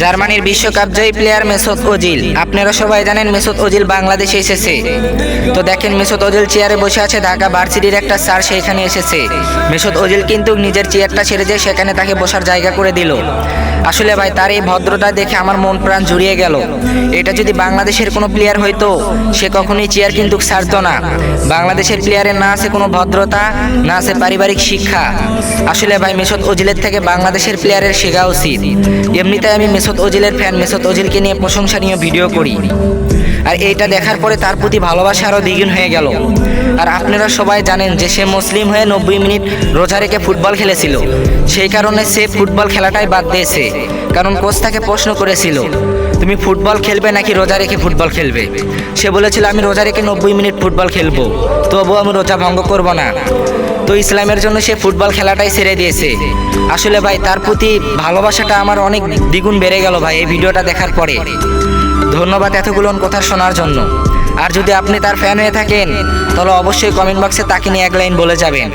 জার্মানির বিশ্বকাপ জয়ী player Mesut Ozil. আপনারা সবাই জানেন মেসুত ওজিল বাংলাদেশে এসেছে। তো দেখেন মেসুত ওজিল চেয়ারে বসে আছে, ঢাকা ভার্সিটির একটা স্যার সেখানে এসেছে। মেসুত ওজিল কিন্তু নিজের চেয়ারটা ছেড়ে দিয়ে সেখানে তাকে বসার জায়গা করে দিল। আসলে ভাই তার এই ভদ্রতা দেখে আমার মন প্রাণ জুড়িয়ে গেল। এটা যদি বাংলাদেশের কোনো প্লেয়ার হইতো সে কখনোই চেয়ার কিন্তু ছাড়তো না। বাংলাদেশের প্লেয়ারের না আছে কোনো ভদ্রতা, না আছে পারিবারিক শিক্ষা। আসলে ভাই মেসুত ওজিলের থেকে বাংলাদেশের প্লেয়ারের শেখা উচিত। এমনিতে আমি মেসুত ওজিলের ফ্যান, মেসুত ওজিলকে নিয়ে প্রশংসনীয় ভিডিও করি। আর এইটা দেখার পরে তার প্রতি ভালোবাসা আরও দ্বিগুণ হয়ে গেল। আর আপনারা সবাই জানেন যে সে মুসলিম হয়ে 90 মিনিট রোজা রেখে ফুটবল খেলেছিল। সেই কারণে সে ফুটবল খেলাটাই বাদ দিয়েছে। কারণ কোচ তাকে প্রশ্ন করেছিল, তুমি ফুটবল খেলবে নাকি রোজা রেখে ফুটবল খেলবে? সে বলেছিল আমি রোজা রেখে 90 মিনিট ফুটবল খেলবো, তবুও আমি রোজা ভঙ্গ করব না। তো ইসলামের জন্য সে ফুটবল খেলাটাই ছেড়ে দিয়েছে। আসলে ভাই তার প্রতি ভালোবাসাটা আমার অনেক দ্বিগুণ বেড়ে গেল ভাই এই ভিডিওটা দেখার পরে। ধন্যবাদ এতগুলো কথা শোনার জন্য। আর যদি আপনি তার ফ্যান হয়ে থাকেন তাহলে অবশ্যই কমেন্ট বক্সে তাকে নিয়ে এক লাইন বলে যাবেন।